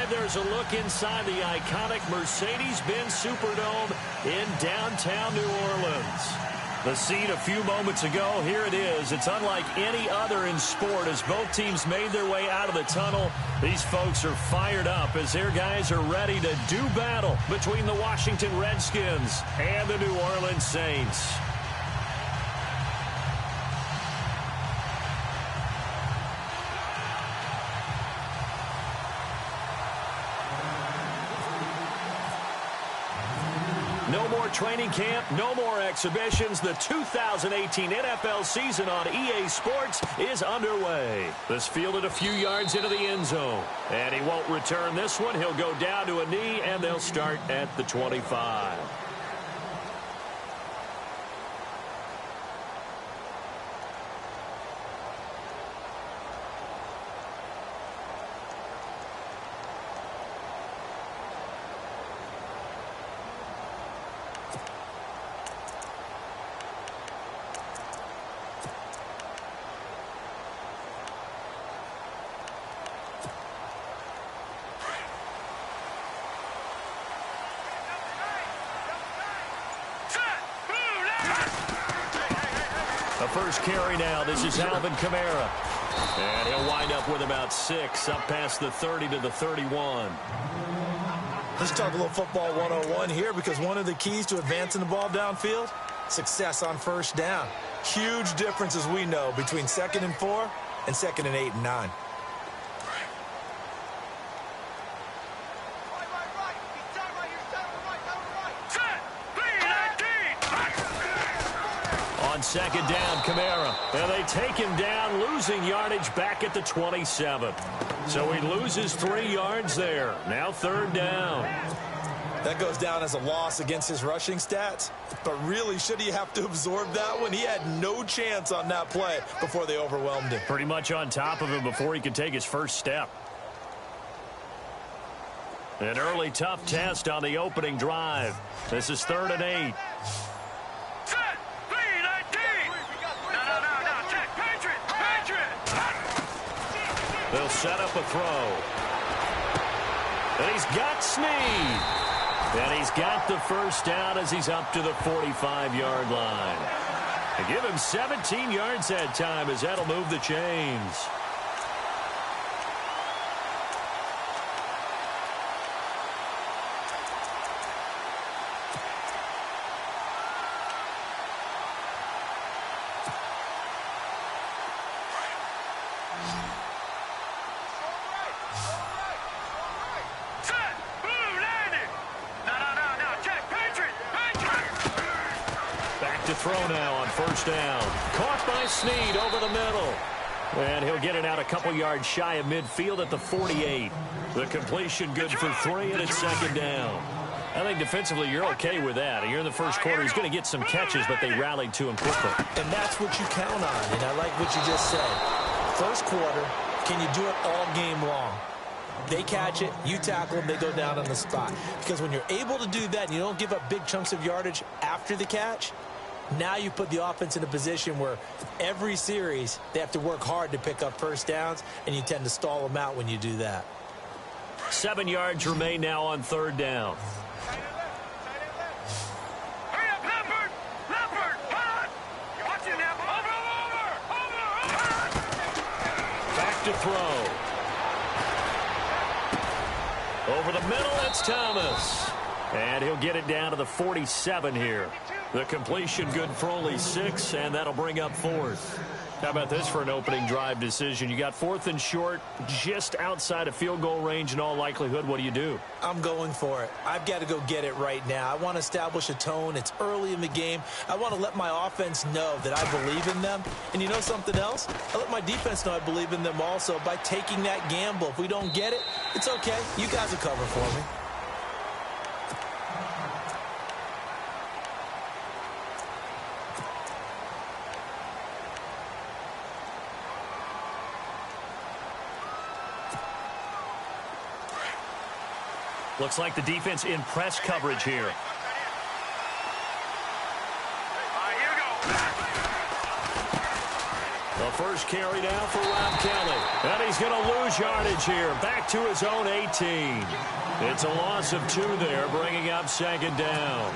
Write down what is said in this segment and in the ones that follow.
And there's a look inside the iconic Mercedes-Benz Superdome in downtown New Orleans. The scene a few moments ago, here it is. It's unlike any other in sport as both teams made their way out of the tunnel. These folks are fired up as their guys are ready to do battle between the Washington Redskins and the New Orleans Saints. No more training camp, no more exhibitions. The 2018 NFL season on EA Sports is underway. This fielded a few yards into the end zone. And he won't return this one. He'll go down to a knee, and they'll start at the 25. The first carry now. This is Alvin Kamara. And he'll wind up with about 6 up past the 30 to the 31. Let's talk a little football 101 here, because one of the keys to advancing the ball downfield, success on first down. Huge difference, as we know, between 2nd and 4 and 2nd and 8 and 9. On second down, Kamara. And they take him down, losing yardage back at the 27. So he loses 3 yards there. Now 3rd down. That goes down as a loss against his rushing stats. But really, should he have to absorb that one? He had no chance on that play before they overwhelmed him. Pretty much on top of him before he could take his first step. An early tough test on the opening drive. This is 3rd and 8. They'll set up a throw. And he's got Snead. And he's got the first down as he's up to the 45-yard line. And give him 17 yards that time, as that'll move the chains. To throw now on first down. Caught by Snead over the middle. And he'll get it out a couple yards shy of midfield at the 48. The completion good for 3, and it's 2nd down. I think defensively you're okay with that. You're in the first quarter. He's going to get some catches, but they rallied to him quickly. And that's what you count on. And I like what you just said. First quarter, can you do it all game long? They catch it, you tackle them, they go down on the spot. Because when you're able to do that and you don't give up big chunks of yardage after the catch, now you put the offense in a position where every series they have to work hard to pick up first downs, and you tend to stall them out when you do that. 7 yards remain now on 3rd down. Back to throw. Over the middle, it's Thomas. And he'll get it down to the 47 here. The completion good for only 6, and that'll bring up 4th. How about this for an opening drive decision? You got 4th and short, just outside of field goal range in all likelihood. What do you do? I'm going for it. I've got to go get it right now. I want to establish a tone. It's early in the game. I want to let my offense know that I believe in them. And you know something else? I let my defense know I believe in them also by taking that gamble. If we don't get it, it's okay. You guys will cover for me. Looks like the defense in press coverage here. A first carry now for Rob Kelly. And he's going to lose yardage here. Back to his own 18. It's a loss of 2 there, bringing up second down.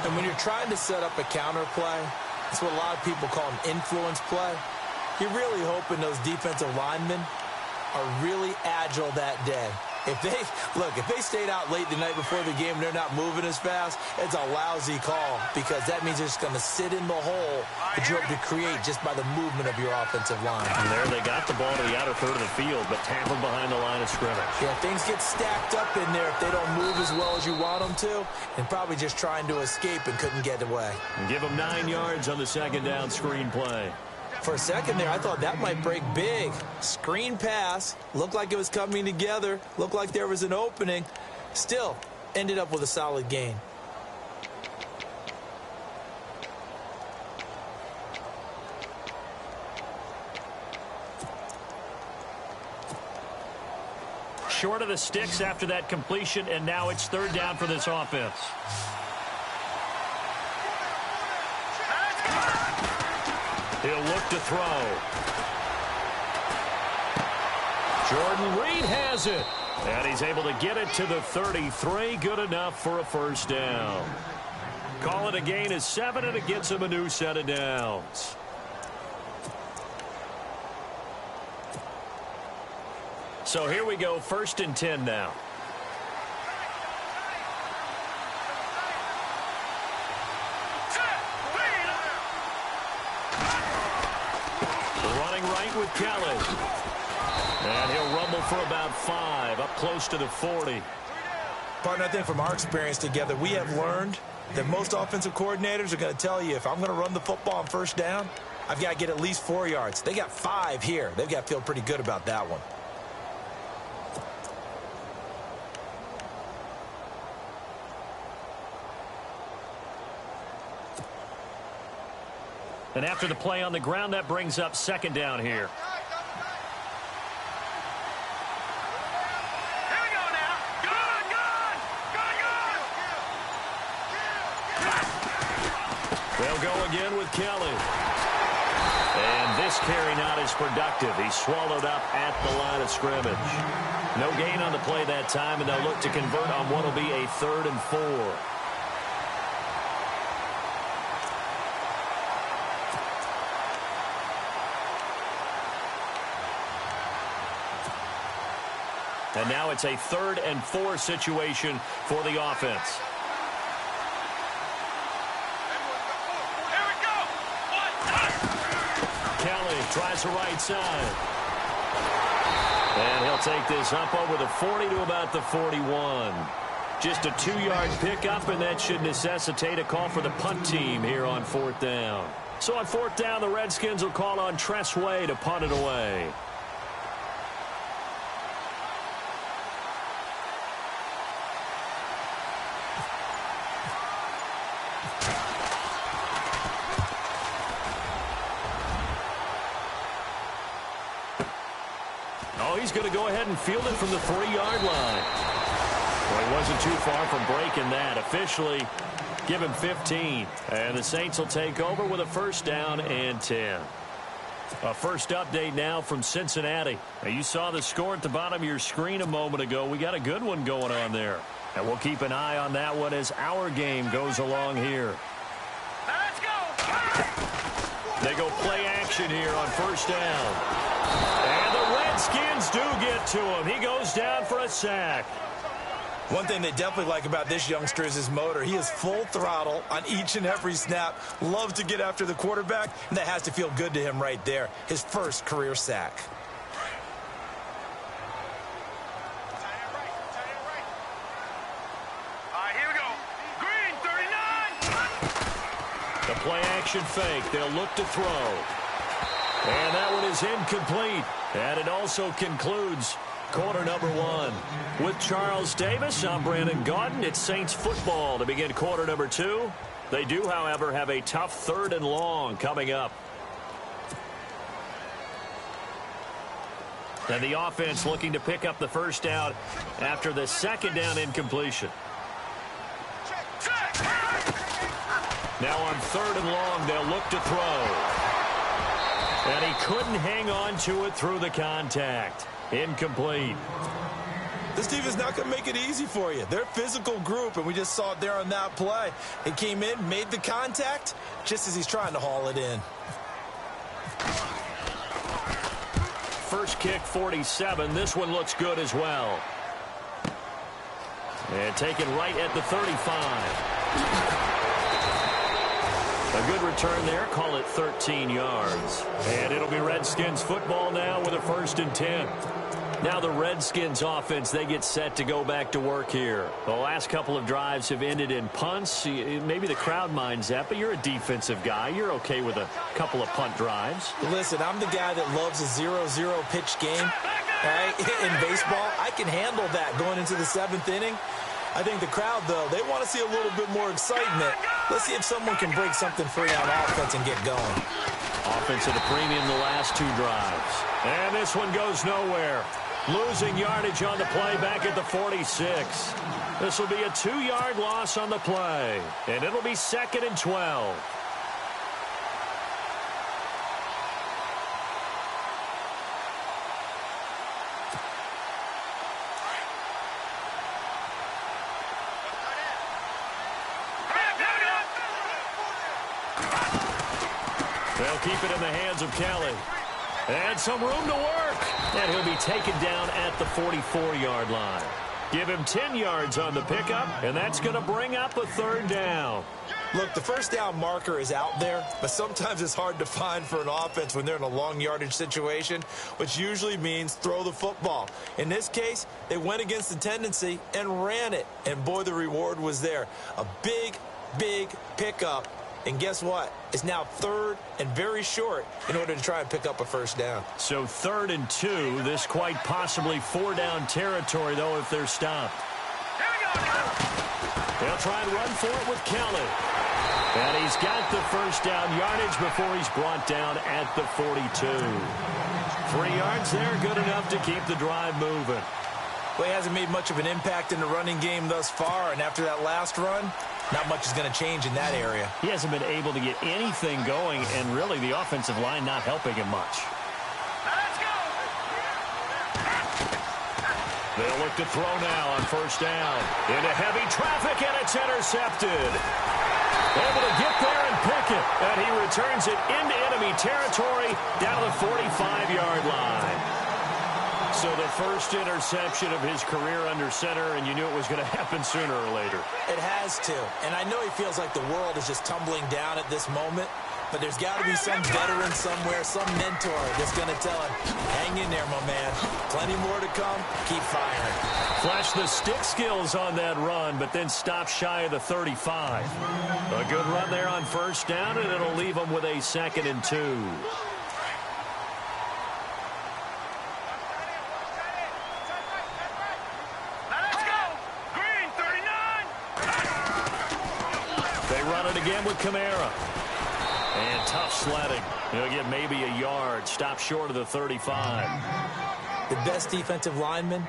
And when you're trying to set up a counter play, it's what a lot of people call an influence play. You're really hoping those defensive linemen are really agile that day. If they stayed out late the night before the game and they're not moving as fast, it's a lousy call because that means they're just going to sit in the hole that you hope to create just by the movement of your offensive line. And there they got the ball to the outer third of the field, but tackled behind the line of scrimmage. Yeah, things get stacked up in there if they don't move as well as you want them to, and probably just trying to escape and couldn't get away. And give them 9 yards on the second down screen play. For a second there, I thought that might break big. Screen pass. Looked like it was coming together. Looked like there was an opening. Still, ended up with a solid gain. Short of the sticks after that completion, and now it's third down for this offense. He'll look to throw. Jordan Reed has it. And he's able to get it to the 33. Good enough for a first down. Call it a gain of 7, and it gets him a new set of downs. So here we go, 1st and 10 now. With Kelly. And he'll rumble for about 5, up close to the 40. Partner, I think from our experience together, we have learned that most offensive coordinators are going to tell you, if I'm going to run the football on first down, I've got to get at least 4 yards. They got 5 here. They've got to feel pretty good about that one. And after the play on the ground, that brings up second down here. Here we go now. Good. They'll go again with Kelly. And this carry not as productive. He's swallowed up at the line of scrimmage. No gain on the play that time, and they'll look to convert on what will be a 3rd and 4. And now it's a 3rd and 4 situation for the offense. Here we go. Kelly tries the right side. And he'll take this up over the 40 to about the 41. Just a 2-yard pickup, and that should necessitate a call for the punt team here on 4th down. So on 4th down, the Redskins will call on Tress Way to punt it away. He's going to go ahead and field it from the 3-yard line. Well, he wasn't too far from breaking that. Officially, give him 15. And the Saints will take over with a 1st down and 10. A first update now from Cincinnati. Now, you saw the score at the bottom of your screen a moment ago. We got a good one going on there. And we'll keep an eye on that one as our game goes along here. Let's go. They go play action here on 1st down. And the Redskins do get to him. He goes down for a sack. One thing they definitely like about this youngster is his motor. He is full throttle on each and every snap. Loves to get after the quarterback, and that has to feel good to him right there. His first career sack. All right, here we go. Green, 39. The play action fake. They'll look to throw. And that one is incomplete. And it also concludes quarter number 1. With Charles Davis, I'm Brandon Gaudin. It's Saints football to begin quarter number 2. They do, however, have a tough 3rd and long coming up. And the offense looking to pick up the first down after the 2nd down incompletion. Now on 3rd and long, they'll look to throw. And he couldn't hang on to it through the contact. Incomplete. This team is not going to make it easy for you. They're a physical group, and we just saw it there on that play. He came in, made the contact, just as he's trying to haul it in. First kick, 47. This one looks good as well. And taken right at the 35. A good return there. Call it 13 yards. And it'll be Redskins football now with a 1st and 10. Now the Redskins offense, they get set to go back to work here. The last couple of drives have ended in punts. Maybe the crowd minds that, but you're a defensive guy. You're okay with a couple of punt drives. Listen, I'm the guy that loves a 0-0 pitch game. All right? In baseball, I can handle that going into the 7th inning. I think the crowd, though, they want to see a little bit more excitement. Let's see if someone can break something free on offense and get going. Offense at a premium the last 2 drives. And this one goes nowhere. Losing yardage on the play back at the 46. This will be a 2-yard loss on the play. And it'll be 2nd and 12. They'll keep it in the hands of Kelly. And some room to work. And he'll be taken down at the 44-yard line. Give him 10 yards on the pickup, and that's going to bring up a 3rd down. Look, the first down marker is out there, but sometimes it's hard to find for an offense when they're in a long yardage situation, which usually means throw the football. In this case, they went against the tendency and ran it. And, boy, the reward was there. A big, big pickup. And guess what? It's now 3rd and very short in order to try and pick up a 1st down. So 3rd and 2. This quite possibly 4-down territory, though, if they're stopped. They'll try and run for it with Kelly. And he's got the 1st down yardage before he's brought down at the 42. 3 yards there, good enough to keep the drive moving. Well, he hasn't made much of an impact in the running game thus far, and after that last run, not much is going to change in that area. He hasn't been able to get anything going, and really the offensive line not helping him much. Let's go. They'll look to throw now on 1st down. Into heavy traffic, and it's intercepted. Able to get there and pick it. And he returns it into enemy territory down to the 45-yard line. So the first interception of his career under center, and you knew it was going to happen sooner or later. It has to. And I know he feels like the world is just tumbling down at this moment, but there's got to be some veteran somewhere, some mentor that's going to tell him, hang in there, my man. Plenty more to come. Keep firing. Flash the stick skills on that run, but then stop shy of the 35. A good run there on 1st down, and it'll leave him with a 2nd and 2. Again with Kamara. And tough sledding. He'll get maybe a yard. Stop short of the 35. The best defensive linemen,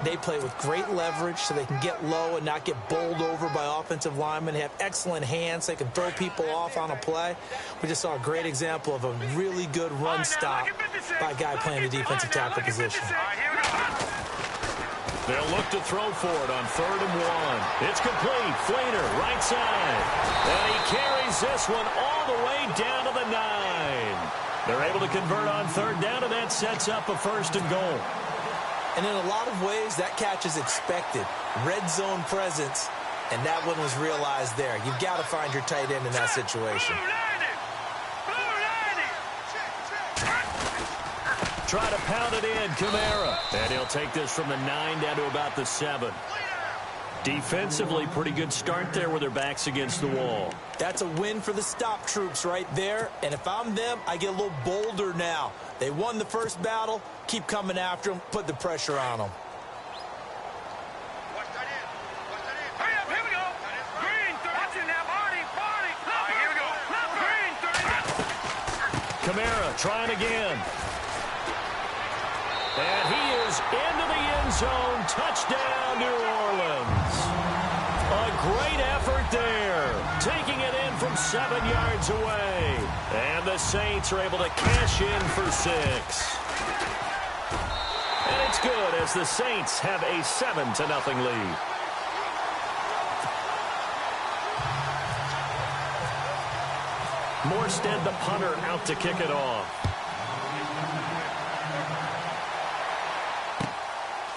they play with great leverage so they can get low and not get bowled over by offensive linemen. They have excellent hands. They can throw people off on a play. We just saw a great example of a really good run stop by a guy playing the defensive tackle position. They'll look to throw for it on 3rd and 1. It's complete. Flater, right side. And he carries this one all the way down to the 9. They're able to convert on 3rd down, and that sets up a 1st and goal. And in a lot of ways, that catch is expected. Red zone presence, and that one was realized there. You've got to find your tight end in that situation. Try to pound it in, Kamara. And he'll take this from the 9 down to about the 7. Defensively, pretty good start there with their backs against the wall. That's a win for the stop troops right there. And if I'm them, I get a little bolder now. They won the first battle. Keep coming after them. Put the pressure on them. Hurry up, here we go. Green, watching now, Barney. Here we go. Green, 30. Kamara trying again. And he is into the end zone. Touchdown, New Orleans. A great effort there. taking it in from 7 yards away. And the Saints are able to cash in for 6. And it's good as the Saints have a 7-0 lead. Morstead, the punter, out to kick it off.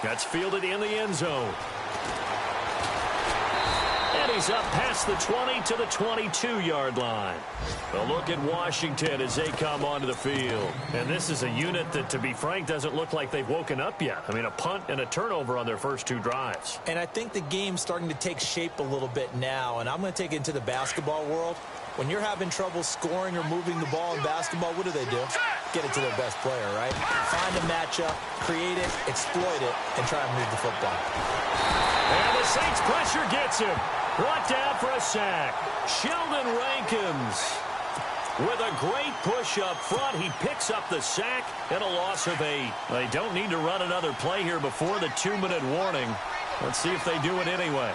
That's fielded in the end zone. And he's up past the 20 to the 22-yard line. A look at Washington as they come onto the field. And this is a unit that, to be frank, doesn't look like they've woken up yet. I mean, a punt and a turnover on their first 2 drives. And I think the game's starting to take shape a little bit now. And I'm going to take it into the basketball world. When you're having trouble scoring or moving the ball in basketball, what do? Get it to their best player, right? Find a matchup, create it, exploit it, and try and move the football. And the Saints pressure gets him. Brought down for a sack. Sheldon Rankins with a great push up front. He picks up the sack and a loss of 8. They don't need to run another play here before the 2-minute warning. Let's see if they do it anyway.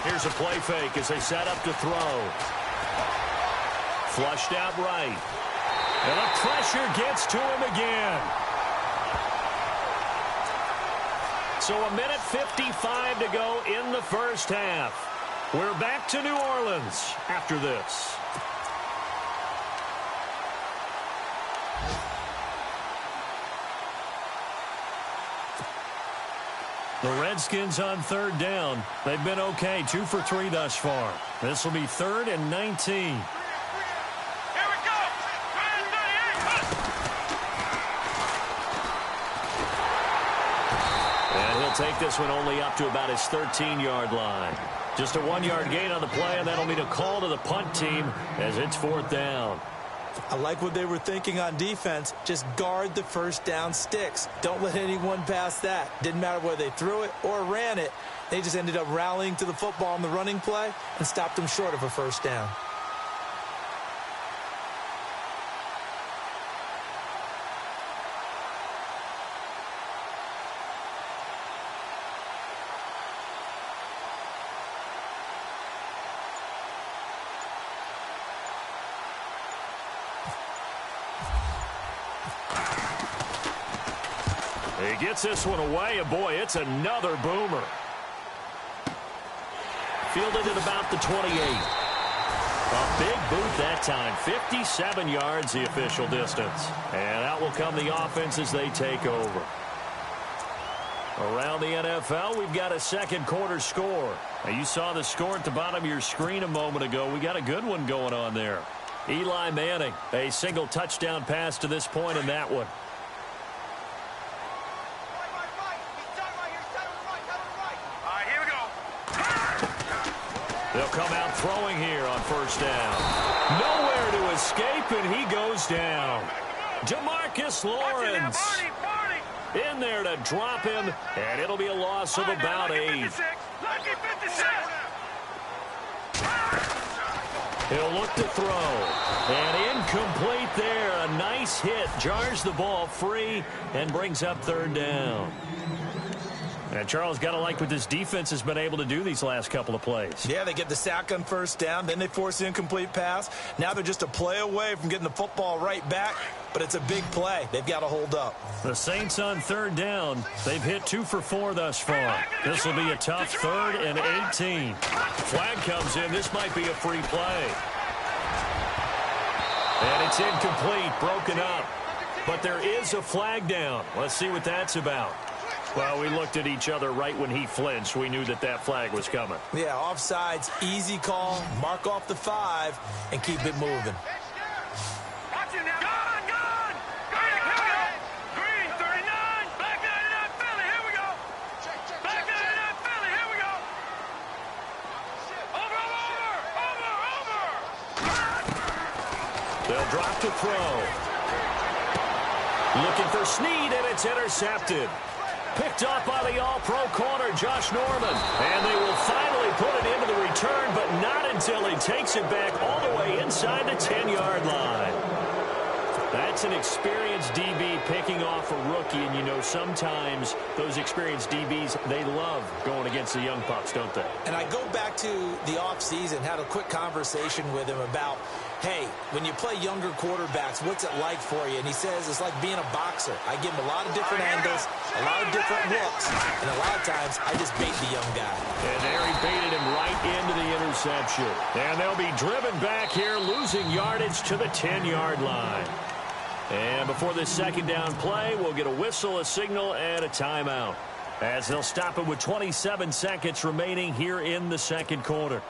Here's a play fake as they set up to throw. Flushed out right. And the pressure gets to him again. So 1:55 to go in the first half. We're back to New Orleans after this. The Redskins on 3rd down. They've been okay, 2 for 3 thus far. This will be 3rd and 19. And he'll take this one only up to about his 13-yard line. Just a 1-yard gain on the play, and that'll mean a call to the punt team as it's 4th down. I like what they were thinking on defense. Just guard the first down sticks. Don't let anyone pass that. Didn't matter whether they threw it or ran it. They just ended up rallying to the football on the running play and stopped them short of a first down. He gets this one away, and boy, it's another boomer. Fielded at about the 28. A big boot that time. 57 yards, the official distance. And out will come the offense as they take over. Around the NFL, we've got a second quarter score. Now, you saw the score at the bottom of your screen a moment ago. We got a good one going on there. Eli Manning, a single touchdown pass to this point in that one. They'll come out throwing here on first down. Nowhere to escape, and he goes down. Demarcus Lawrence in there to drop him, and it'll be a loss of about 8. He'll look to throw, and incomplete there. A nice hit, jars the ball free, and brings up 3rd down. And Charles, got to like what this defense has been able to do these last couple of plays. Yeah, they get the sack on first down, then they force the incomplete pass. Now they're just a play away from getting the football right back, but it's a big play. They've got to hold up. The Saints on 3rd down. They've hit 2 for 4 thus far. This will be a tough 3rd and 18. Flag comes in. This might be a free play. And it's incomplete, broken up. But there is a flag down. Let's see what that's about. Well, we looked at each other right when he flinched. We knew that that flag was coming. Yeah, offsides, easy call, mark off the 5, and keep it moving. Watch it now. Gone! Green, here we go. Green, 39. Black 99, Philly, here we go. Black 99, Philly, here we go. Over. They'll drop to throw. Looking for Snead, and it's intercepted. Picked up by the all-pro corner, Josh Norman. And they will finally put it into the return, but not until he takes it back all the way inside the 10-yard line. That's That's an experienced DB picking off a rookie, and you know sometimes those experienced DBs, they love going against the young pups, don't they? And I go back to the offseason, had a quick conversation with him about, hey, when you play younger quarterbacks, what's it like for you? And he says it's like being a boxer. I give him a lot of different angles, a lot of different looks, and a lot of times I just bait the young guy. And there he baited him right into the interception. And they'll be driven back here, losing yardage to the 10-yard line. And before this second down play, we'll get a whistle, a signal, and a timeout, as they'll stop it with 27 seconds remaining here in the second quarter.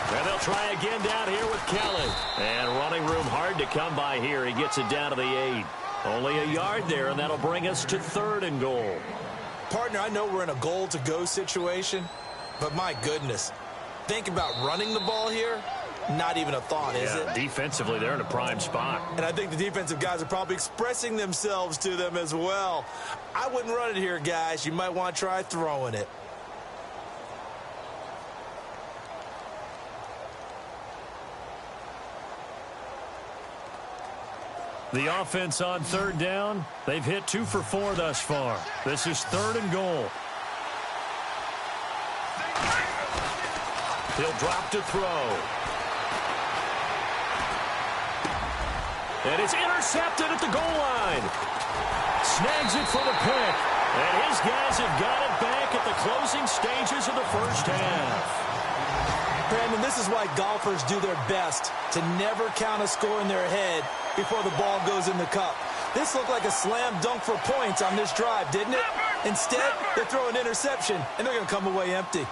And they'll try again down here with Kelly. And running room hard to come by here. He gets it down to the 8. Only a yard there, and that'll bring us to 3rd and goal. Partner, I know we're in a goal-to-go situation, but my goodness, think about running the ball here. Not even a thought, is it? Defensively, they're in a prime spot. And I think the defensive guys are probably expressing themselves to them as well. I wouldn't run it here, guys. You might want to try throwing it. The offense on 3rd down, they've hit 2 for 4 thus far. This is 3rd and goal. He'll drop to throw. And it's intercepted at the goal line. Snags it for the pick. And his guys have got it back at the closing stages of the first half. Brandon, this is why golfers do their best to never count a score in their head before the ball goes in the cup. This looked like a slam dunk for points on this drive, didn't it? Instead, they throw an interception, and they're going to come away empty.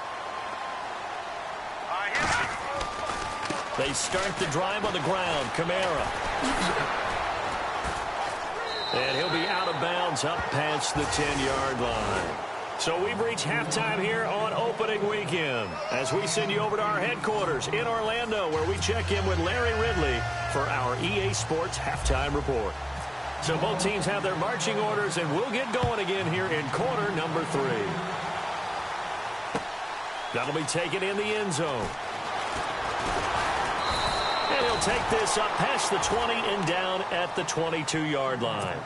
They start the drive on the ground. Kamara. And he'll be out of bounds up past the 10-yard line. So we've reached halftime here on opening weekend as we send you over to our headquarters in Orlando, where we check in with Larry Ridley for our EA Sports Halftime Report. So both teams have their marching orders, and we'll get going again here in quarter number 3. That'll be taken in the end zone. And he'll take this up past the 20 and down at the 22-yard line.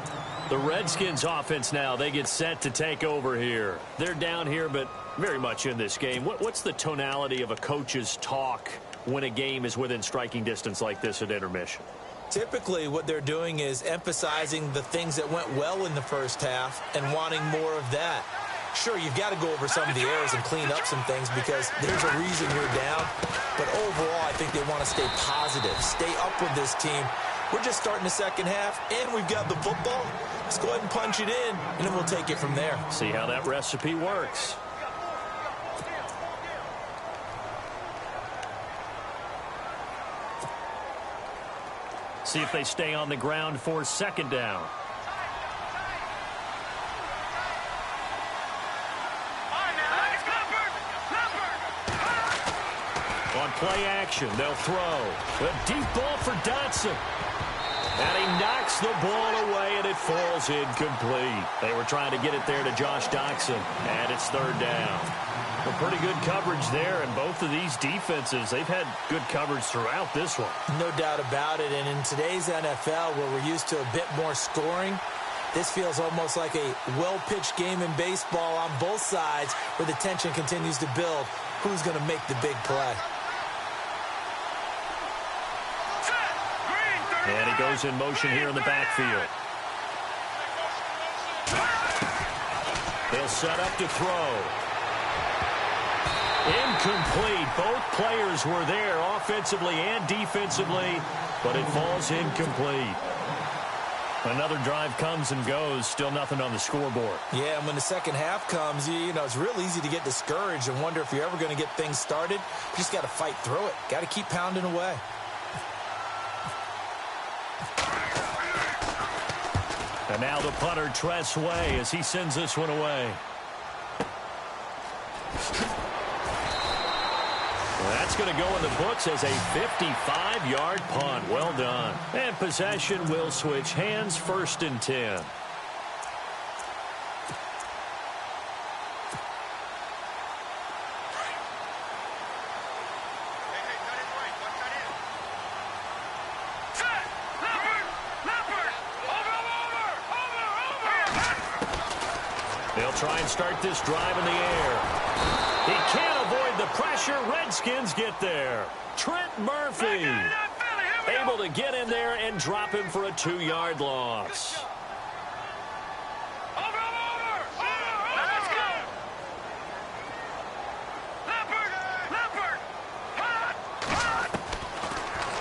The Redskins offense now, they get set to take over here. They're down here, but very much in this game. What's the tonality of a coach's talk when a game is within striking distance like this at intermission? Typically, what they're doing is emphasizing the things that went well in the first half and wanting more of that. Sure, you've got to go over some of the errors and clean up some things because there's a reason you're down. But overall, I think they want to stay positive, stay up with this team. We're just starting the second half, and we've got the football. Let's go ahead and punch it in, and then we'll take it from there. See how that recipe works. See if they stay on the ground for second down. On play action, they'll throw. A deep ball for Dotson. And he knocks the ball away, and it falls incomplete. They were trying to get it there to Josh Dotson, and it's third down. A pretty good coverage there, and both of these defenses, they've had good coverage throughout this one. No doubt about it, and in today's NFL, where we're used to a bit more scoring, this feels almost like a well-pitched game in baseball on both sides where the tension continues to build. Who's going to make the big play? And he goes in motion here in the backfield. They'll set up to throw. Incomplete. Both players were there offensively and defensively, but it falls incomplete. Another drive comes and goes. Still nothing on the scoreboard. Yeah, and when the second half comes, you know, it's real easy to get discouraged and wonder if you're ever going to get things started. You just got to fight through it. Got to keep pounding away. And now the punter, Tress Way, as he sends this one away. Well, that's going to go in the books as a 55-yard punt. Well done. And possession will switch hands, 1st and 10. They'll try and start this drive in the air. He can't avoid the pressure. Redskins get there. Trent Murphy able to get in there and drop him for a 2-yard loss.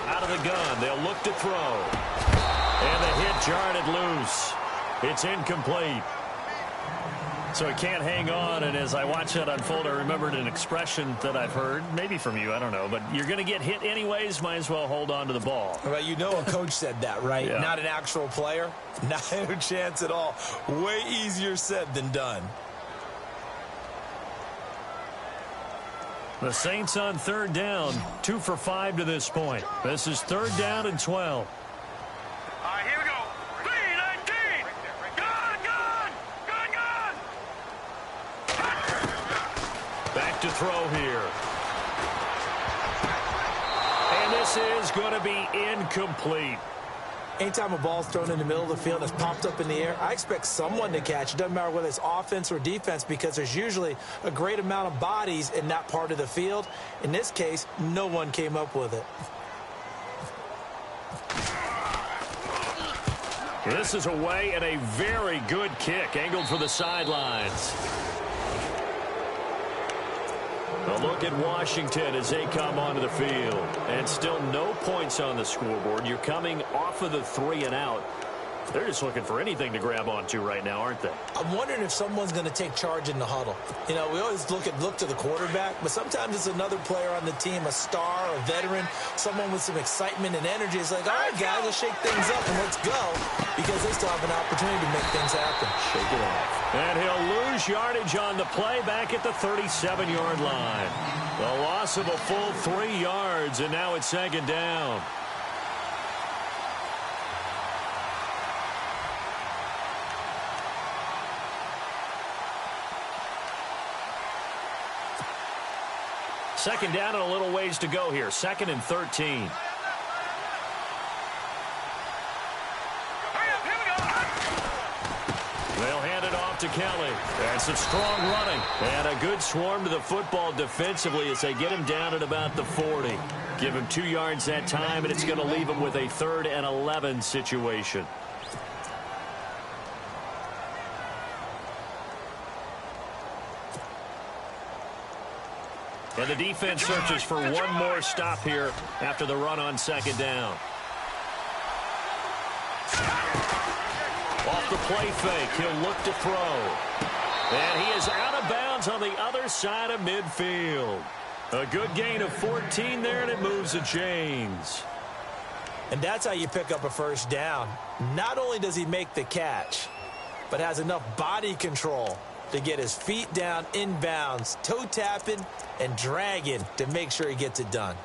Out of the gun, they'll look to throw. And the hit jarred it loose. It's incomplete. So he can't hang on, and as I watch that unfold, I remembered an expression that I've heard, maybe from you, I don't know, but you're going to get hit anyways, might as well hold on to the ball. Well, you know a coach said that, right? Yeah. Not an actual player. Not a chance at all. Way easier said than done. The Saints on 3rd down, 2 for 5 to this point. This is 3rd down and 12. All right, here we go. 3-19. Gun. Back to throw here. And this is going to be incomplete. Anytime a ball's thrown in the middle of the field and it's popped up in the air, I expect someone to catch. It doesn't matter whether it's offense or defense, because there's usually a great amount of bodies in that part of the field. In this case, no one came up with it. This is away and a very good kick, angled for the sidelines. A look at Washington as they come onto the field. And still no points on the scoreboard. You're coming off of the 3 and out. They're just looking for anything to grab onto right now, aren't they? I'm wondering if someone's going to take charge in the huddle. You know, we always look to the quarterback, but sometimes it's another player on the team, a star, a veteran, someone with some excitement and energy. It's like, all right, guys, let's shake things up and let's go, because they still have an opportunity to make things happen. Shake it off. And he'll lose yardage on the play back at the 37-yard line. The loss of a full 3 yards, and now it's 2nd down. Second down and a little ways to go here. 2nd and 13. They'll hand it off to Kelly. And some strong running. And a good swarm to the football defensively as they get him down at about the 40. Give him 2 yards that time, and it's going to leave him with a 3rd and 11 situation. And the defense searches for one more stop here after the run on 2nd down. Off the play fake, he'll look to throw. And he is out of bounds on the other side of midfield. A good gain of 14 there, and it moves the chains. And that's how you pick up a 1st down. Not only does he make the catch, but has enough body control to get his feet down inbounds, toe tapping and dragging to make sure he gets it done.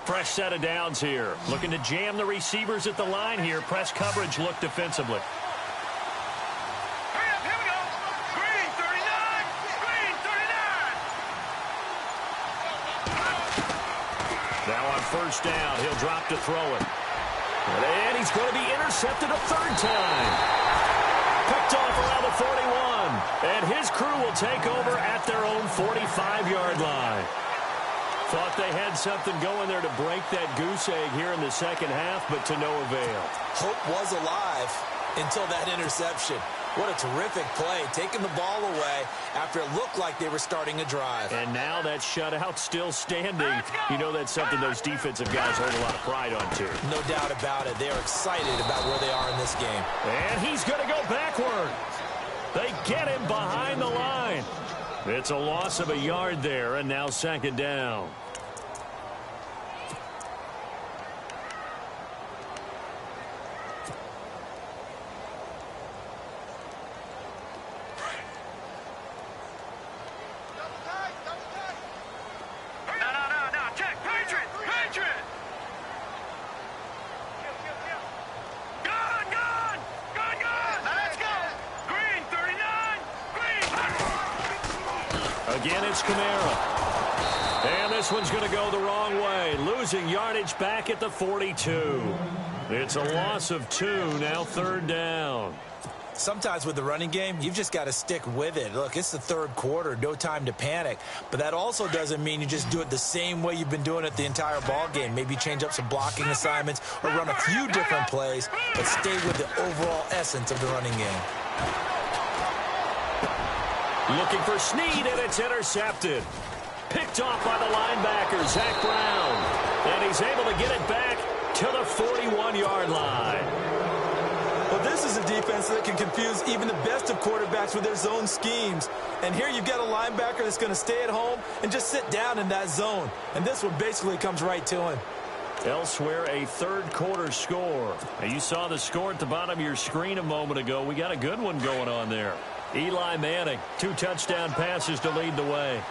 Fresh set of downs here. Looking to jam the receivers at the line here. Press coverage look defensively. Hurry up, here we go. Green 39. Green 39. Now on 1st down, he'll drop to throw it. And he's going to be intercepted a 3rd time. Picked off around the 41. And his crew will take over at their own 45-yard line. Thought they had something going there to break that goose egg here in the 2nd half, but to no avail. Hope was alive until that interception. What a terrific play, taking the ball away after it looked like they were starting a drive. And now that shutout still standing. You know that's something those defensive guys hold a lot of pride on, too. No doubt about it. They're excited about where they are in this game. And he's going to go backward. They get him behind the line. It's a loss of a yard there, and now 2nd down. No, check. Patriot. Gun. Let's go. Green 39. Green. Again, it's Kamara. And this one's going to go the wrong way. Losing yardage back at the 42. It's a loss of 2, now 3rd down. Sometimes with the running game, you've just got to stick with it. Look, it's the third quarter, no time to panic. But that also doesn't mean you just do it the same way you've been doing it the entire ball game. Maybe change up some blocking assignments or run a few different plays, but stay with the overall essence of the running game. Looking for Snead, and it's intercepted. Picked off by the linebacker, Zach Brown. And he's able to get it back to the 41-yard line. Well, this is a defense that can confuse even the best of quarterbacks with their zone schemes. And here you've got a linebacker that's going to stay at home and just sit down in that zone. And this one basically comes right to him. Elsewhere, a third-quarter score. Now, you saw the score at the bottom of your screen a moment ago. We got a good one going on there. Eli Manning, 2 touchdown passes to lead the way.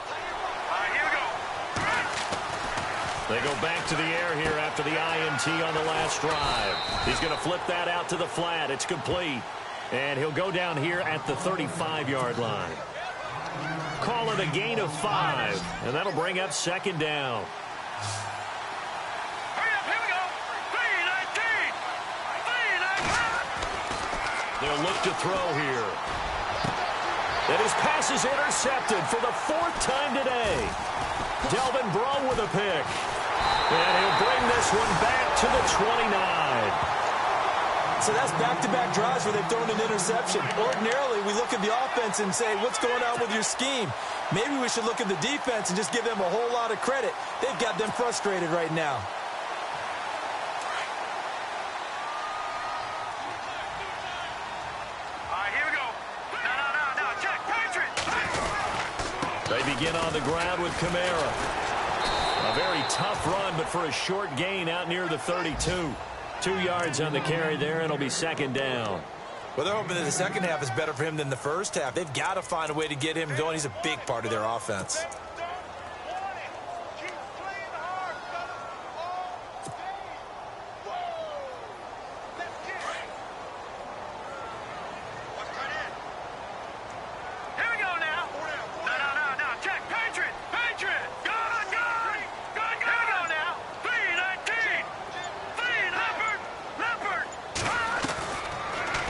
They go back to the air here after the INT on the last drive. He's going to flip that out to the flat. It's complete. And he'll go down here at the 35-yard line. Call it a gain of 5. And that'll bring up second down. Hurry up, here we go. 3-19. They'll look to throw here. And his pass is intercepted for the 4th time today. Delvin Breaux with a pick. And he'll bring this one back to the 29. So that's back-to-back drives where they've thrown an interception. Ordinarily, we look at the offense and say, what's going on with your scheme? Maybe we should look at the defense and just give them a whole lot of credit. They've got them frustrated right now. All right, here we go. No, check, Patriots. They begin on the ground with Kamara. A very tough run, but for a short gain out near the 32. 2 yards on the carry there, and it'll be second down. Well, they're hoping that the second half is better for him than the first half. They've got to find a way to get him going. He's a big part of their offense.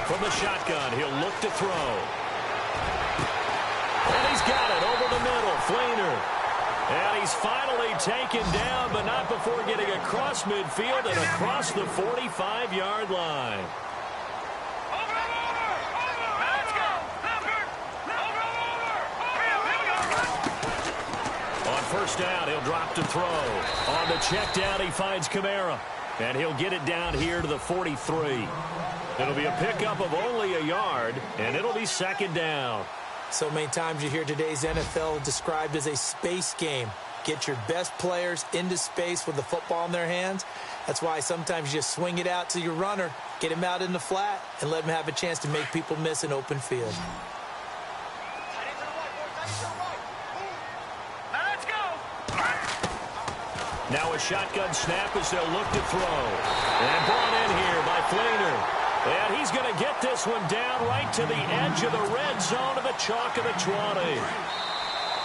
From the shotgun, he'll look to throw. And he's got it over the middle, Fleener. And he's finally taken down, but not before getting across midfield and across the 45-yard line. On first down, he'll drop to throw. On the check down, he finds Kamara. And he'll get it down here to the 43. It'll be a pickup of only a yard, and it'll be second down. So many times you hear today's NFL described as a space game. Get your best players into space with the football in their hands. That's why sometimes you just swing it out to your runner, get him out in the flat, and let him have a chance to make people miss an open field. Now a shotgun snap as they'll look to throw. And brought in here by Fleener. And he's going to get this one down right to the edge of the red zone of the chalk of the 20.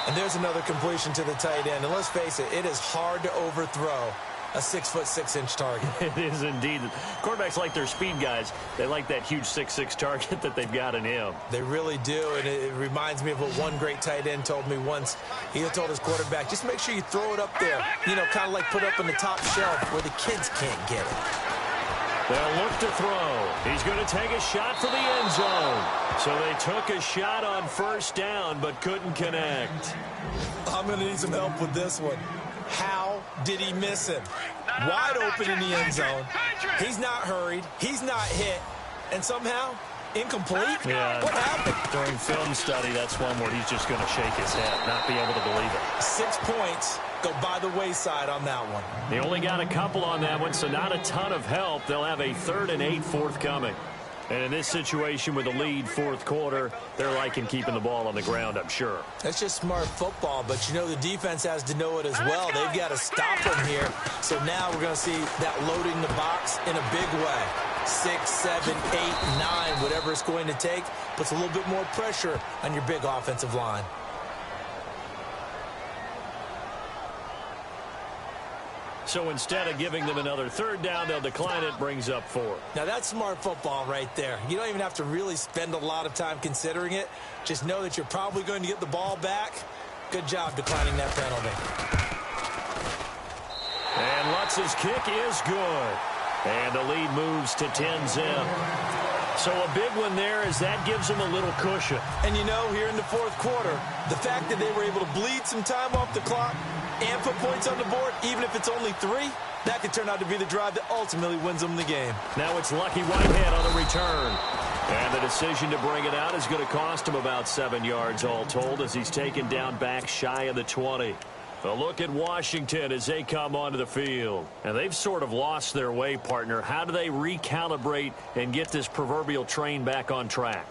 And there's another completion to the tight end. And let's face it, it is hard to overthrow a 6'6" target. It is indeed. Quarterbacks like their speed guys. They like that huge 6'6" target that they've got in him. They really do, and it reminds me of what one great tight end told me once. He told his quarterback, just make sure you throw it up there, you know, kind of like put up on the top shelf where the kids can't get it. They'll look to throw. He's going to take a shot for the end zone. So they took a shot on first down but couldn't connect. I'm going to need some help with this one. How did he miss him? Wide open in the end zone. He's not hurried. He's not hit. And somehow, incomplete? Yeah. What happened? During film study, that's one where he's just going to shake his head, not be able to believe it. 6 points go by the wayside on that one. They only got a couple on that one, so not a ton of help. They'll have a 3rd and 8 forthcoming. And in this situation with a lead fourth quarter, they're liking keeping the ball on the ground, I'm sure. That's just smart football, but you know the defense has to know it as well. They've got to stop him here. So now we're going to see that loading the box in a big way. 6, 7, 8, 9, whatever it's going to take, puts a little bit more pressure on your big offensive line. So instead of giving them another third down, they'll decline it, brings up 4. Now, that's smart football right there. You don't even have to really spend a lot of time considering it. Just know that you're probably going to get the ball back. Good job declining that penalty. And Lutz's kick is good. And the lead moves to 10-zip. So a big one there as that gives them a little cushion. And you know, here in the fourth quarter, the fact that they were able to bleed some time off the clock and put points on the board, even if it's only 3, that could turn out to be the drive that ultimately wins them the game. Now it's Lucky Whitehead on the return. And the decision to bring it out is going to cost him about 7 yards all told as he's taken down back shy of the 20. A look at Washington as they come onto the field. And they've sort of lost their way, partner. How do they recalibrate and get this proverbial train back on track?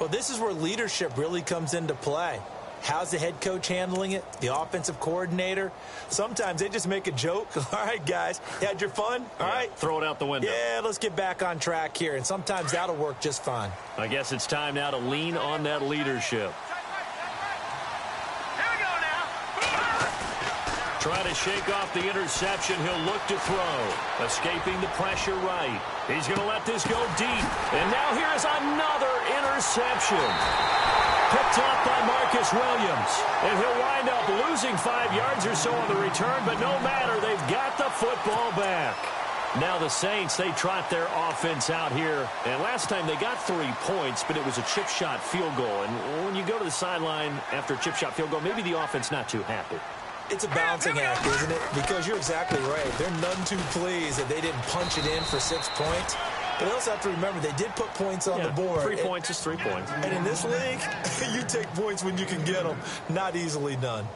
Well, this is where leadership really comes into play. How's the head coach handling it? The offensive coordinator? Sometimes they just make a joke. All right, guys, you had your fun? All right. Throw it out the window. Yeah, let's get back on track here. And sometimes that'll work just fine. I guess it's time now to lean on that leadership. Trying to shake off the interception. He'll look to throw. Escaping the pressure right. He's going to let this go deep. And now here's another interception. Picked up by Marcus Williams. And he'll wind up losing 5 yards or so on the return, but no matter, they've got the football back. Now the Saints, they trot their offense out here. And last time they got 3 points, but it was a chip shot field goal. And when you go to the sideline after a chip shot field goal, maybe the offense not too happy. It's a balancing act, isn't it? Because you're exactly right. They're none too pleased that they didn't punch it in for 6 points. But they also have to remember they did put points on the board. 3 points is 3 points. And in this league, you take points when you can get them. Not easily done.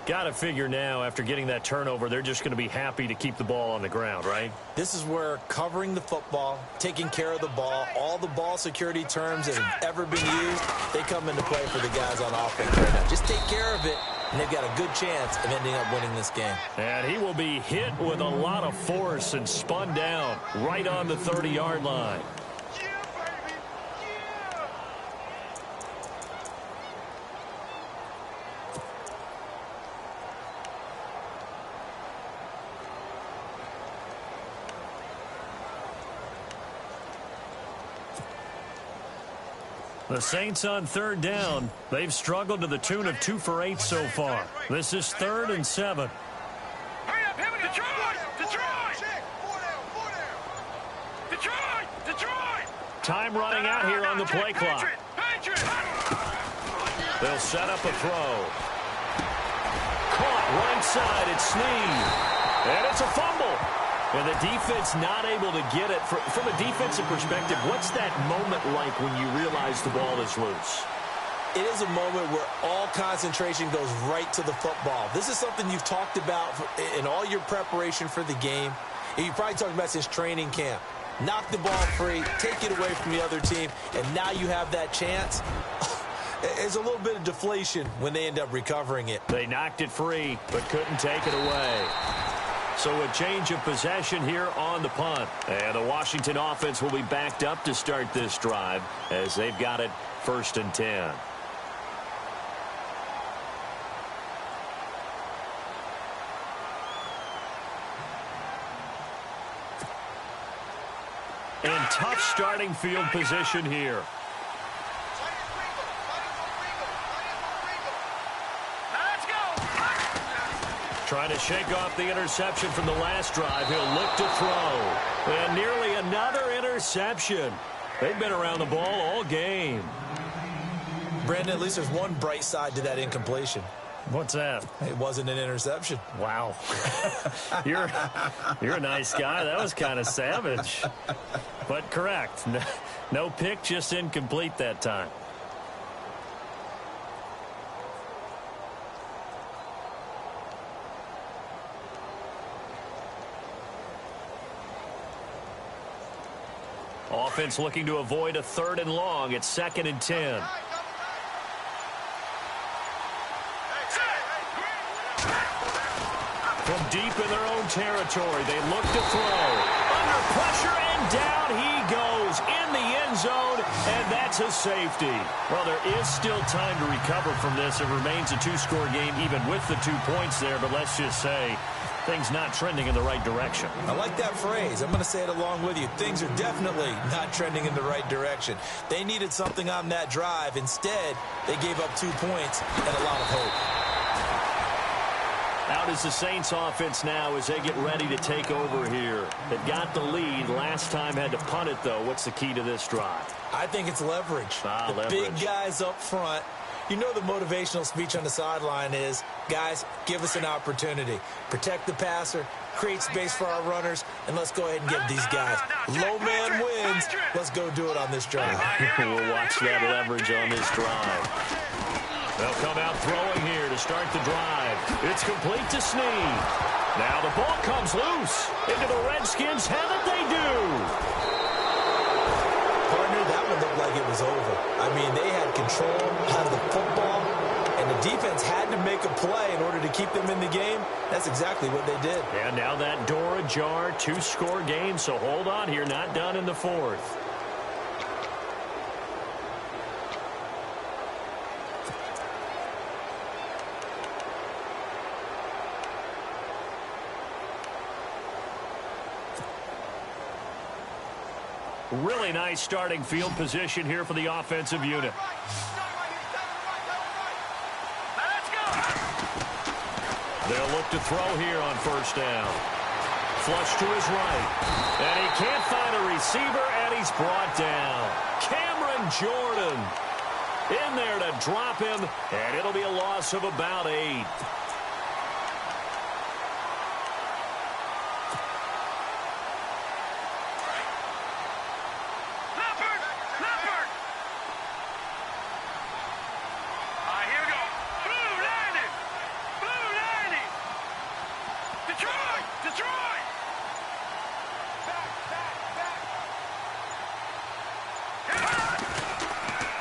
Got to figure now, after getting that turnover, they're just going to be happy to keep the ball on the ground, right? This is where covering the football, taking care of the ball, all the ball security terms that have ever been used, they come into play for the guys on offense right now. Just take care of it, and they've got a good chance of ending up winning this game. And he will be hit with a lot of force and spun down right on the 30-yard line. The Saints on third down. They've struggled to the tune of 2 for 8 so far. This is 3rd and 7. Hurry up, here we go. Detroit! Time running out here on the play clock. They'll set up a throw. Caught right side. It's Snead. And it's a fumble. And the defense not able to get it. From a defensive perspective, what's that moment like when you realize the ball is loose? It is a moment where all concentration goes right to the football. This is something you've talked about in all your preparation for the game. And you probably talked about since training camp. Knock the ball free, take it away from the other team, and now you have that chance. There's a little bit of deflation when they end up recovering it. They knocked it free, but couldn't take it away. So a change of possession here on the punt. And the Washington offense will be backed up to start this drive as they've got it 1st and 10. And tough starting field position here. Trying to shake off the interception from the last drive. He'll look to throw. And nearly another interception. They've been around the ball all game. Brandon, at least there's one bright side to that incompletion. What's that? It wasn't an interception. Wow. You're a nice guy. That was kind of savage. But correct. No pick, just incomplete that time. Offense looking to avoid a 3rd and long. It's 2nd and 10. From deep in their own territory, they look to throw. Under pressure, and down he goes in the end zone, and that's a safety. Well, there is still time to recover from this. It remains a two-score game even with the 2 points there, but let's just say things not trending in the right direction. I like that phrase. I'm going to say it along with you. Things are definitely not trending in the right direction. They needed something on that drive. Instead, they gave up 2 points and a lot of hope. Out is the Saints offense now as they get ready to take over here. They've got the lead. Last time had to punt it, though. What's the key to this drive? I think it's leverage. The big guys up front. You know the motivational speech on the sideline is, guys, give us an opportunity. Protect the passer, create space for our runners, and let's go ahead and give these guys. Low man wins. Let's go do it on this drive. We'll watch that leverage on this drive. They'll come out throwing here to start the drive. It's complete to Snead. Now the ball comes loose into the Redskins. Haven't they do? Partner, that one looked like it was over. I mean, they had control of the football, and the defense had to make a play in order to keep them in the game. That's exactly what they did. And now that door ajar, 2-score game, so hold on here, not done in the fourth. Really nice starting field position here for the offensive unit. They'll look to throw here on first down. Flush to his right. And he can't find a receiver, and he's brought down. Cameron Jordan in there to drop him, and it'll be a loss of about 8.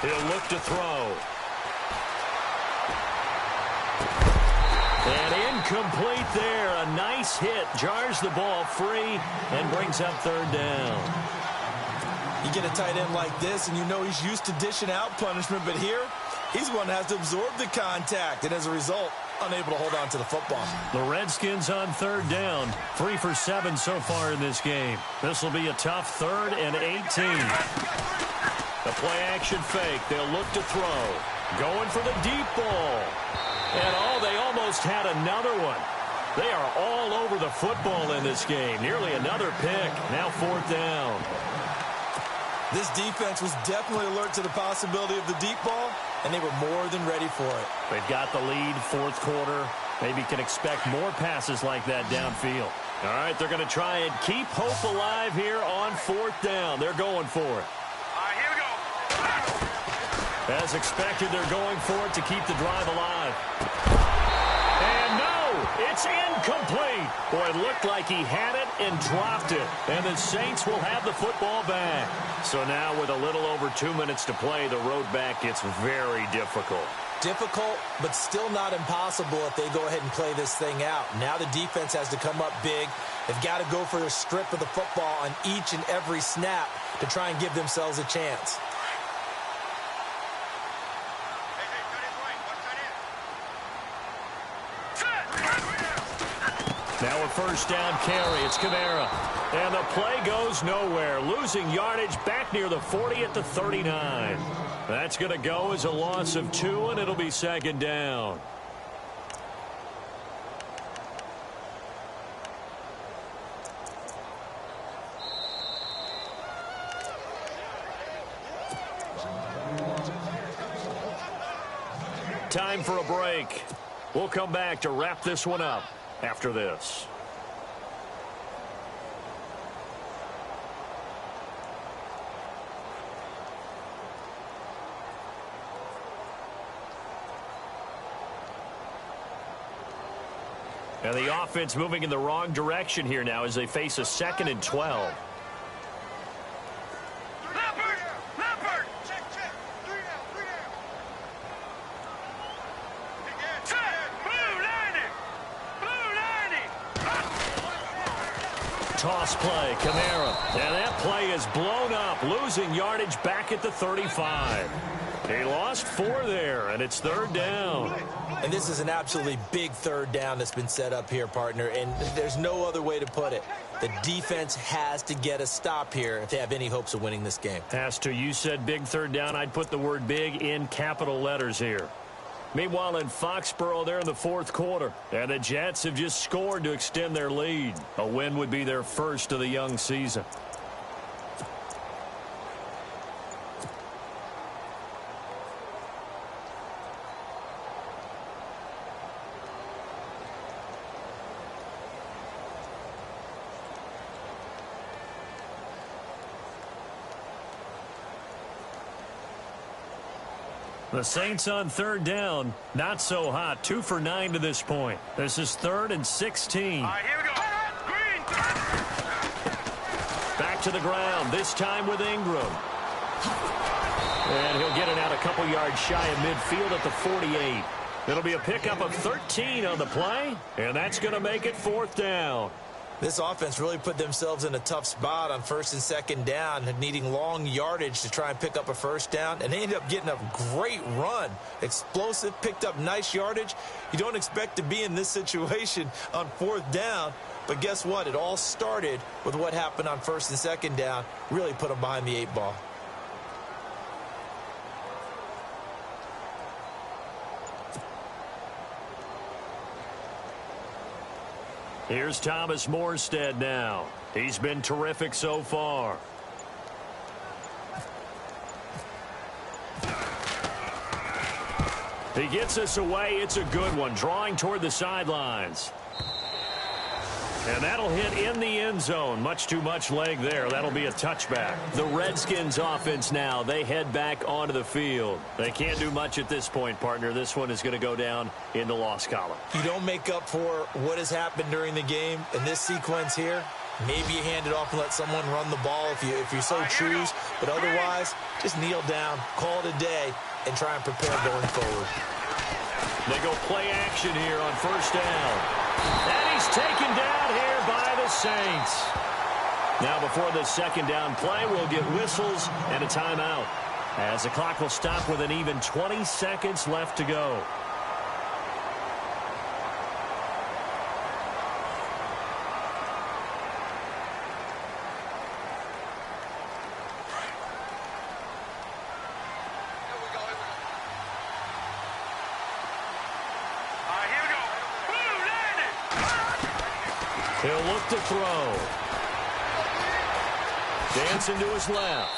He'll look to throw. And incomplete there. A nice hit. Jars the ball free and brings up third down. You get a tight end like this, and you know he's used to dishing out punishment, but here, he's one that has to absorb the contact, and as a result, unable to hold on to the football. The Redskins on third down. 3 for 7 so far in this game. This will be a tough 3rd and 18. The play-action fake. They'll look to throw. Going for the deep ball. And, they almost had another one. They are all over the football in this game. Nearly another pick. Now 4th down. This defense was definitely alert to the possibility of the deep ball, and they were more than ready for it. They've got the lead, 4th quarter. Maybe can expect more passes like that downfield. All right, they're going to try and keep hope alive here on 4th down. They're going for it. As expected, they're going for it to keep the drive alive. And no, it's incomplete. Boy, it looked like he had it and dropped it. And the Saints will have the football back. So now with a little over 2 minutes to play, the road back gets very difficult. Difficult, but still not impossible if they go ahead and play this thing out. Now the defense has to come up big. They've got to go for a strip of the football on each and every snap to try and give themselves a chance. Now a first down carry. It's Kamara. And the play goes nowhere. Losing yardage back near the 40 at the 39. That's going to go as a loss of 2, and it'll be 2nd down. Time for a break. We'll come back to wrap this one up after this. And the offense moving in the wrong direction here now as they face a 2nd and 12. toss play. Kamara. And that play is blown up, losing yardage back at the 35. He lost 4 there, and it's 3rd down. And this is an absolutely big 3rd down that's been set up here, partner, and there's no other way to put it. The defense has to get a stop here if they have any hopes of winning this game. Has to. You said big 3rd down. I'd put the word big in capital letters here. Meanwhile, in Foxborough, they're in the 4th quarter, and the Jets have just scored to extend their lead. A win would be their first of the young season. The Saints on 3rd down, not so hot. 2 for 9 to this point. This is 3rd and 16. All right, here we go. Green. Back to the ground, this time with Ingram. And he'll get it out a couple yards shy of midfield at the 48. It'll be a pickup of 13 on the play, and that's going to make it 4th down. This offense really put themselves in a tough spot on 1st and 2nd down, needing long yardage to try and pick up a 1st down, and they ended up getting a great run. Explosive, picked up nice yardage. You don't expect to be in this situation on 4th down, but guess what? It all started with what happened on 1st and 2nd down. Really put them behind the 8 ball. Here's Thomas Morstead now. He's been terrific so far. He gets us away. It's a good one. Drawing toward the sidelines. And that'll hit in the end zone. Much too much leg there. That'll be a touchback. The Redskins offense now. They head back onto the field. They can't do much at this point, partner. This one is going to go down in the loss column. You don't make up for what has happened during the game in this sequence here. Maybe you hand it off and let someone run the ball if you so choose. But otherwise, just kneel down, call it a day, and try and prepare going forward. They go play action here on 1st down. And he's taken down here by the Saints. Now before the 2nd down play, we'll get whistles and a timeout, as the clock will stop with an even 20 seconds left to go. He'll look to throw. Dancing to his left.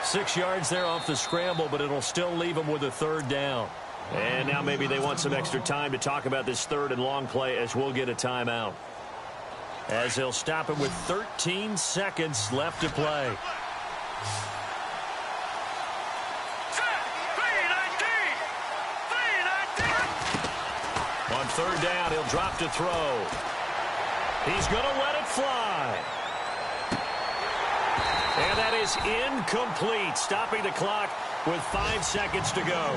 6 yards there off the scramble, but it'll still leave him with a 3rd down. And now maybe they want some extra time to talk about this 3rd and long play, as we'll get a timeout. As they'll stop him with 13 seconds left to play. On 3rd down, he'll drop to throw. He's going to let it fly. And that is incomplete, stopping the clock with 5 seconds to go.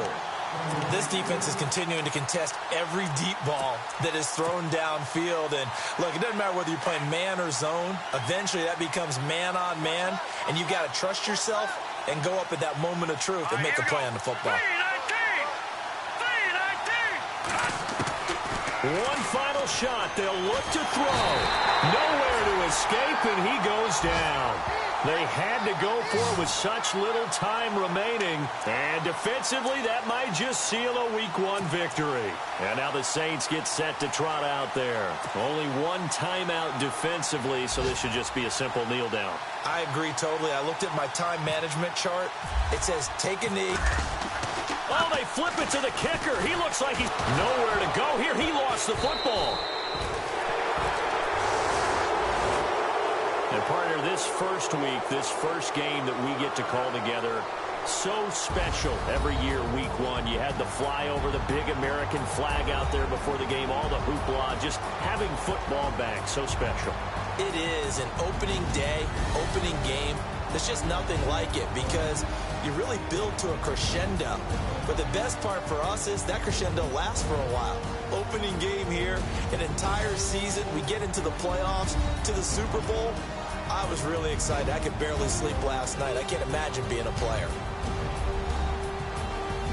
This defense is continuing to contest every deep ball that is thrown downfield. And, look, it doesn't matter whether you're playing man or zone. Eventually, that becomes man on man, and you've got to trust yourself and go up at that moment of truth and make a play on the football. One final shot. They'll look to throw. Nowhere to escape, and he goes down. They had to go for it with such little time remaining. And defensively, that might just seal a Week 1 victory. And now the Saints get set to trot out there. Only one timeout defensively, so this should just be a simple kneel down. I agree totally. I looked at my time management chart. It says take a knee. Oh, they flip it to the kicker. He looks like he's nowhere to go here. He lost the football. And partner, this first week, this first game that we get to call together, so special every year, Week 1. You had the flyover, the big American flag out there before the game, all the hoopla, just having football back, so special. It is an opening day, opening game. There's just nothing like it because you really build to a crescendo. But the best part for us is that crescendo lasts for a while. Opening game here, an entire season, we get into the playoffs, to the Super Bowl. I was really excited. I could barely sleep last night. I can't imagine being a player.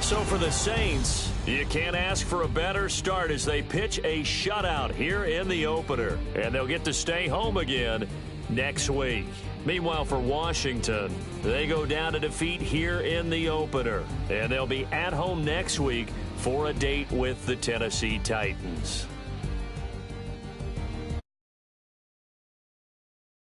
So for the Saints, you can't ask for a better start as they pitch a shutout here in the opener. And they'll get to stay home again next week. Meanwhile, for Washington, they go down to defeat here in the opener. And they'll be at home next week for a date with the Tennessee Titans.